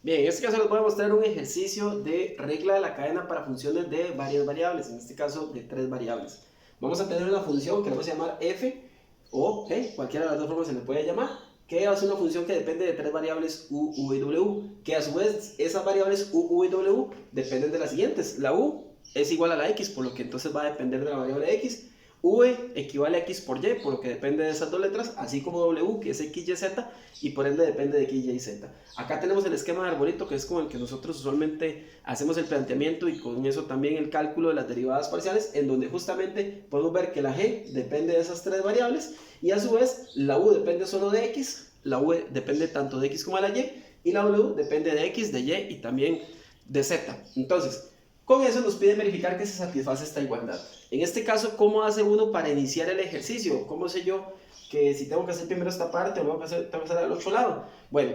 Bien, en este caso les voy a mostrar un ejercicio de regla de la cadena para funciones de varias variables, en este caso de 3 variables. Vamos a tener una función que le vamos a llamar f o g, cualquiera de las dos formas se le puede llamar, que es una función que depende de 3 variables u, v y w, que a su vez esas variables u, v y w dependen de las siguientes. La u es igual a la x, por lo que entonces va a depender de la variable x. V equivale a x por y, por lo que depende de esas dos letras, así como W, que es x, y, z, y por ende depende de x, y, z. Acá tenemos el esquema de arbolito, que es con el que nosotros usualmente hacemos el planteamiento y con eso también el cálculo de las derivadas parciales, en donde justamente podemos ver que la g depende de esas 3 variables, y a su vez la u depende solo de x, la v depende tanto de x como de la y la w depende de x, de y y también de z. Entonces, con eso nos piden verificar que se satisface esta igualdad. En este caso, ¿cómo hace uno para iniciar el ejercicio? ¿Cómo sé yo que si tengo que hacer primero esta parte o tengo que hacer al otro lado? Bueno,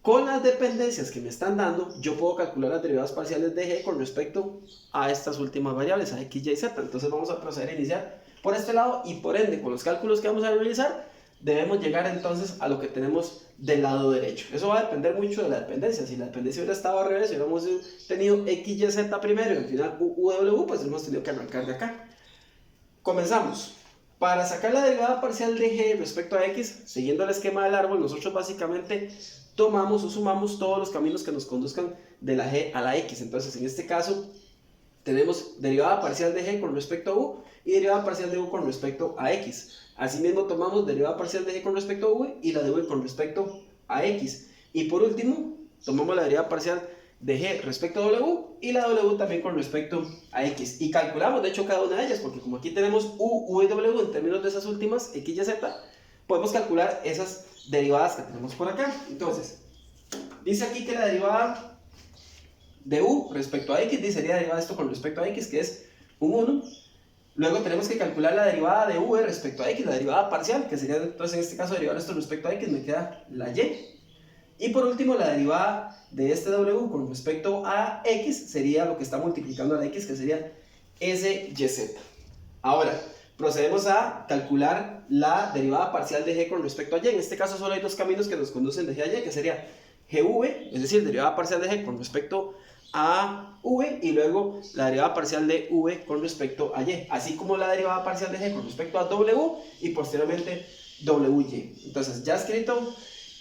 con las dependencias que me están dando, yo puedo calcular las derivadas parciales de g con respecto a estas últimas variables, a x, y, z. Entonces vamos a proceder a iniciar por este lado y por ende, con los cálculos que vamos a realizar, debemos llegar entonces a lo que tenemos del lado derecho. Eso va a depender mucho de la dependencia. Si la dependencia hubiera estado al revés, si hubiéramos tenido x, y, z primero y al final u, w, pues hemos tenido que arrancar de acá. Comenzamos. Para sacar la derivada parcial de g respecto a x, siguiendo el esquema del árbol, nosotros básicamente tomamos o sumamos todos los caminos que nos conduzcan de la g a la x. Entonces, en este caso, tenemos derivada parcial de g con respecto a u y derivada parcial de u con respecto a x. Asimismo, tomamos derivada parcial de g con respecto a v y la de v con respecto a x. Y por último, tomamos la derivada parcial de g respecto a w y la w también con respecto a x. Y calculamos, de hecho, cada una de ellas, porque como aquí tenemos u, v y w en términos de esas últimas, x, y, z, podemos calcular esas derivadas que tenemos por acá. Entonces, dice aquí que la derivada de u respecto a x, sería derivada de esto con respecto a x, que es un 1. Luego tenemos que calcular la derivada de v respecto a x, la derivada parcial, que sería entonces en este caso derivar esto respecto a x, me queda la y. Y por último, la derivada de este w con respecto a x sería lo que está multiplicando a la x, que sería syz. Ahora, procedemos a calcular la derivada parcial de g con respecto a y. En este caso solo hay dos caminos que nos conducen de g a y, que sería gv, es decir, derivada parcial de g con respecto a v, y luego la derivada parcial de v con respecto a y, así como la derivada parcial de g con respecto a w y posteriormente wy. Entonces, ya escrito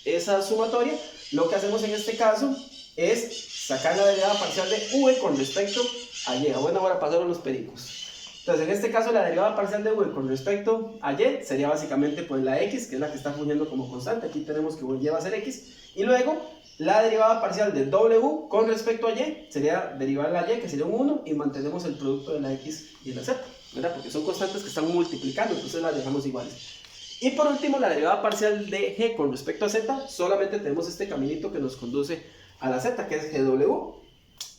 esa sumatoria, lo que hacemos en este caso es sacar la derivada parcial de v con respecto a y. A buena hora pasaron los pericos. Entonces, en este caso, la derivada parcial de v con respecto a y sería básicamente pues la x, que es la que está fungiendo como constante. Aquí tenemos que y va a ser x. Y luego, la derivada parcial de w con respecto a y sería derivar la y, que sería un 1, y mantenemos el producto de la x y de la z, ¿verdad? Porque son constantes que están multiplicando, entonces las dejamos iguales. Y por último, la derivada parcial de g con respecto a z, solamente tenemos este caminito que nos conduce a la z, que es gw,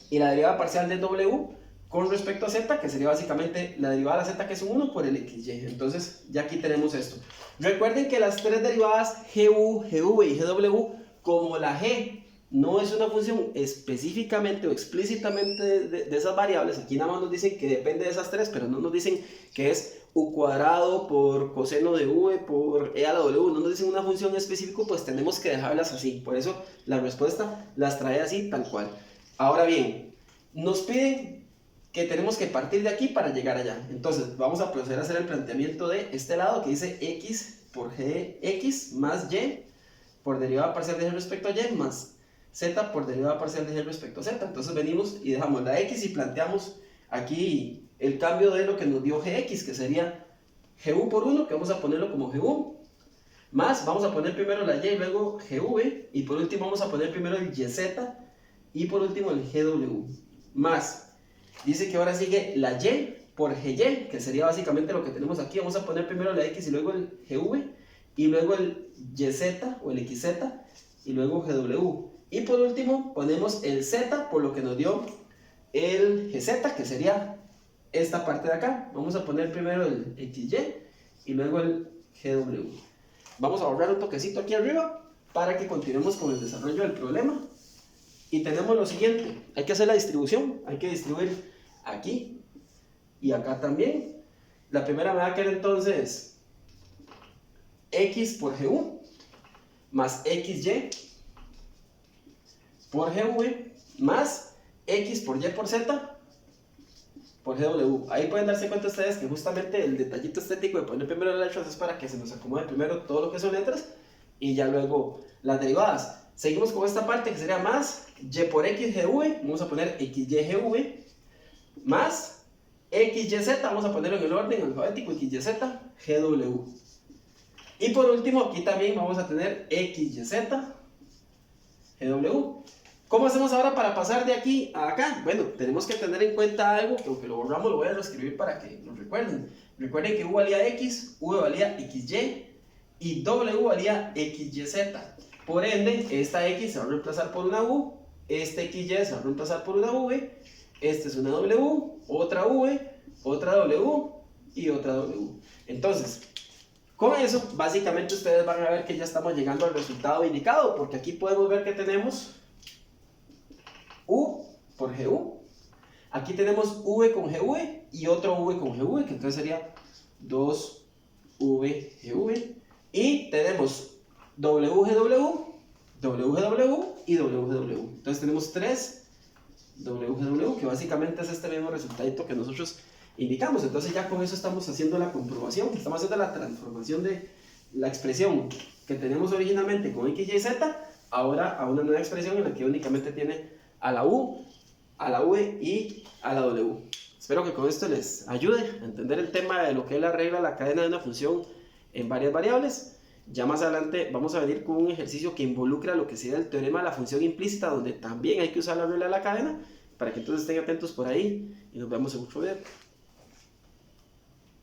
y la derivada parcial de w con respecto a z, que sería básicamente la derivada de la z, que es un 1 por el xy. Entonces, ya aquí tenemos esto. Recuerden que las tres derivadas gu, gv y gw, como la g no es una función específicamente o explícitamente de esas variables, aquí nada más nos dicen que depende de esas tres, pero no nos dicen que es u cuadrado por coseno de v por e a la w, no nos dicen una función específica, pues tenemos que dejarlas así. Por eso la respuesta las trae así, tal cual. Ahora bien, nos piden que tenemos que partir de aquí para llegar allá. Entonces vamos a proceder a hacer el planteamiento de este lado, que dice x por gx más y por derivada parcial de g respecto a y más z por derivada parcial de g respecto a z. Entonces venimos y dejamos la x y planteamos aquí el cambio de lo que nos dio gx, que sería gu por 1, que vamos a ponerlo como gu, más vamos a poner primero la y y luego gv, y por último vamos a poner primero el yz y por último el gw, más dice que ahora sigue la y por gy, que sería básicamente lo que tenemos aquí. Vamos a poner primero la x y luego el gv, y luego el yz o el xz, y luego gw. Y por último ponemos el z por lo que nos dio el gz, que sería esta parte de acá. Vamos a poner primero el xy y luego el gw. Vamos a borrar un toquecito aquí arriba para que continuemos con el desarrollo del problema. Y tenemos lo siguiente, hay que hacer la distribución, hay que distribuir aquí y acá también. La primera me va a quedar entonces x por gu más xy por GV más X por Y por Z por GW. Ahí pueden darse cuenta ustedes que justamente el detallito estético de poner primero las letras es para que se nos acomode primero todo lo que son letras y ya luego las derivadas. Seguimos con esta parte que sería más Y por X GV, vamos a poner XY GV, más XYZ, vamos a ponerlo en el orden alfabético, XYZ GW. Y por último, aquí también vamos a tener XYZ GW. ¿Cómo hacemos ahora para pasar de aquí a acá? Bueno, tenemos que tener en cuenta algo, que aunque lo borramos lo voy a reescribir para que lo recuerden. Recuerden que U valía X, V valía XY y W valía XYZ. Por ende, esta X se va a reemplazar por una U, este XY se va a reemplazar por una V, esta es una W, otra V, otra W y otra W. Entonces, con eso, básicamente ustedes van a ver que ya estamos llegando al resultado indicado, porque aquí podemos ver que tenemos U por GU. Aquí tenemos V con GV y otro V con GV, que entonces sería 2V GV. Y tenemos WGW, WGW y WGW. Entonces tenemos 3 WGW, que básicamente es este mismo resultado que nosotros indicamos. Entonces ya con eso estamos haciendo la comprobación, estamos haciendo la transformación de la expresión que tenemos originalmente con X, Y, Z, ahora a una nueva expresión en la que únicamente tiene a la U, a la V y a la W. Espero que con esto les ayude a entender el tema de lo que es la regla de la cadena de una función en varias variables. Ya más adelante vamos a venir con un ejercicio que involucra lo que sería el teorema de la función implícita, donde también hay que usar la regla de la cadena, para que entonces estén atentos por ahí y nos vemos en otro video.